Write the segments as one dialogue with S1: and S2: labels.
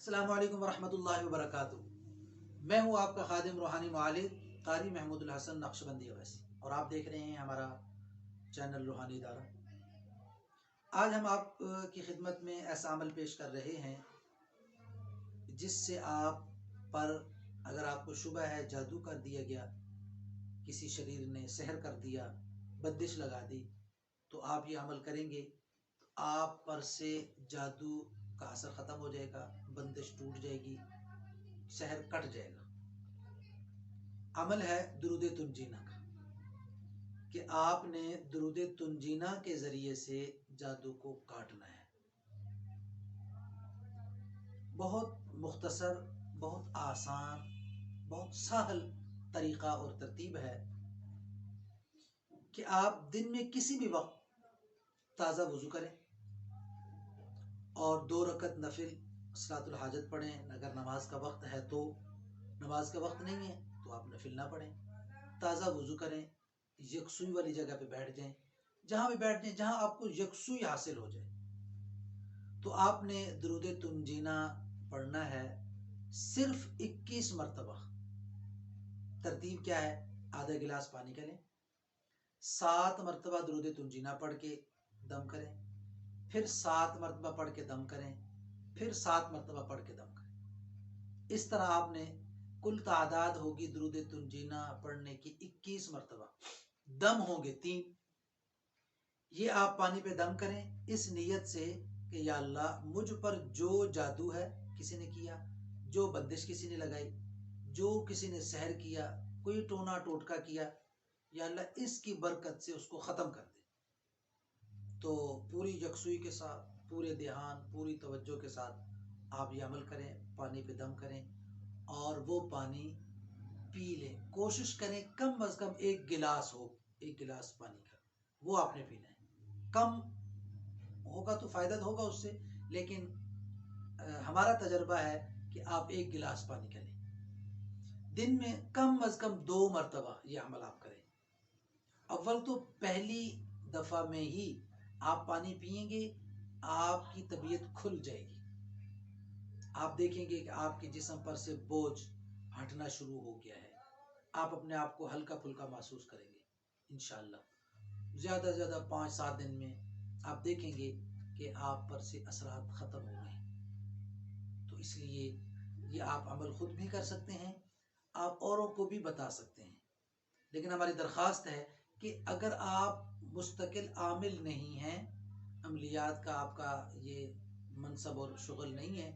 S1: अस्सलामु अलैकुम वरहमतुल्लाहि वबरकातुहू। मैं हूँ आपका खादिम रूहानी मुआलिज कारी महमूदुल हसन नक्शबंदी अवैसी और आप देख रहे हैं हमारा चैनल रूहानी दारा। आज हम आप की खिदमत में ऐसा अमल पेश कर रहे हैं जिससे आप पर अगर आपको शुबह है जादू कर दिया गया, किसी शरीर ने सहर कर दिया, बंदिश लगा दी, तो आप ये अमल करेंगे तो आप पर से जादू का असर ख़त्म हो जाएगा, बंदिश टूट जाएगी, सहर कट जाएगा। अमल है दुरूद तुंजीना का कि आपने दुरूद तुंजीना के ज़रिए से जादू को काटना है। बहुत मुख्तसर, बहुत आसान, बहुत सहल तरीक़ा और तरतीब है कि आप दिन में किसी भी वक्त ताज़ा वज़ू करें और 2 रकत नफिल सलातुल हाजत पढ़ें। अगर नमाज का वक्त है तो, नमाज का वक्त नहीं है तो आप नफिल ना पढ़ें। ताज़ा वज़ू करें, यकसुई वाली जगह पे बैठ जाएं, जहाँ भी बैठ जाएं जहाँ आपको यकसुई हासिल हो जाए। तो आपने दुरूद तुंजीना पढ़ना है सिर्फ 21 मरतबा। तरतीब क्या है? आधा गिलास पानी का लें, 7 मरतबा दुरूद तुंजीना पढ़ के दम करें, फिर 7 मरतबा पढ़ के दम करें, फिर 7 मरतबा पढ़ के दम करें। इस तरह आपने कुल तादाद होगी दुरूद तुंजीना पढ़ने की 21 मरतबा। दम होंगे 3। ये आप पानी पे दम करें इस नीयत से कि या अल्लाह, मुझ पर जो जादू है किसी ने किया, जो बंदिश किसी ने लगाई, जो किसी ने सहर किया, कोई टोना टोटका किया, या अल्लाह इसकी बरकत से उसको ख़त्म कर दे। तो पूरी यकसुई के साथ, पूरे ध्यान, पूरी तवज्जो के साथ आप ये अमल करें, पानी पे दम करें और वो पानी पी लें। कोशिश करें कम अज़ कम 1 गिलास हो, 1 गिलास पानी का, वो आपने पीना है। कम होगा तो फ़ायदा होगा उससे, लेकिन हमारा तजर्बा है कि आप 1 गिलास पानी का लें। दिन में कम अज़ कम 2 मरतबा ये अमल आप करें। अव्वल तो पहली दफ़ा में ही आप पानी पिएंगे, आपकी तबीयत खुल जाएगी। आप देखेंगे कि आपके जिस्म पर से बोझ हटना शुरू हो गया है। आप अपने आप को हल्का फुल्का महसूस करेंगे इंशाअल्लाह। ज़्यादा से ज़्यादा 5-7 दिन में आप देखेंगे कि आप पर से असरात ख़त्म हो गए। तो इसलिए ये आप अमल ख़ुद भी कर सकते हैं, आप औरों को भी बता सकते हैं। लेकिन हमारी दरख्वास्त है कि अगर आप मुस्तकिल आमिल नहीं हैं, अमलियात का आपका ये मनसब और शुगल नहीं है,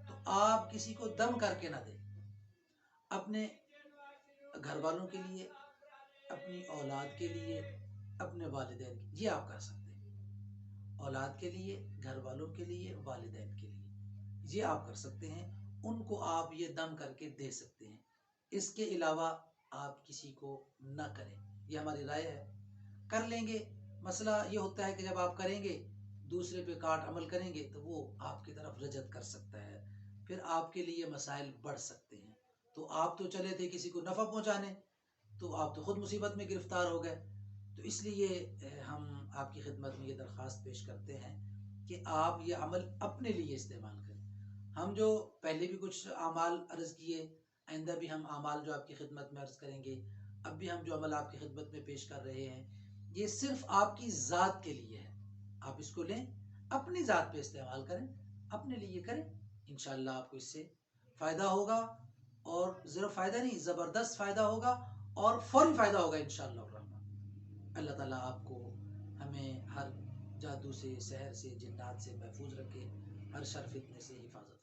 S1: तो आप किसी को दम करके ना दें। अपने घर वालों के लिए, अपनी औलाद के लिए, अपने वालिदैन के, ये आप कर सकते हैं। औलाद के लिए, घर वालों के लिए, वालिदैन के लिए ये आप कर सकते हैं। उनको आप ये दम करके दे सकते हैं। इसके अलावा आप किसी को न करें, ये हमारी राय है। कर लेंगे, मसला ये होता है कि जब आप करेंगे, दूसरे पे काट अमल करेंगे तो वो आपकी तरफ रजत कर सकता है, फिर आपके लिए मसाइल बढ़ सकते हैं। तो आप तो चले थे किसी को नफ़ा पहुंचाने, तो आप तो खुद मुसीबत में गिरफ्तार हो गए। तो इसलिए हम आपकी खिदमत में ये दरख्वास्त पेश करते हैं कि आप ये अमल अपने लिए इस्तेमाल करें। हम जो पहले भी कुछ आमाल अर्ज़ किए, आइंदा भी हम आमाल जो आपकी खिदमत में अर्ज़ करेंगे। अब भी हम जो अमल आपकी खिदमत में पेश कर रहे हैं, ये सिर्फ आपकी ज़ात के लिए है। आप इसको लें, अपनी ज़ात पे इस्तेमाल करें, अपने लिए करें। इंशाअल्लाह आपको इससे फ़ायदा होगा, और ज़रा फ़ायदा नहीं, ज़बरदस्त फ़ायदा होगा और फ़ौरी फ़ायदा होगा इंशाअल्लाह रहमान। अल्लाह ताला आपको, हमें हर जादू से, सहर से, जिन्नात से महफूज रखे, हर शर फितने से हिफाजत।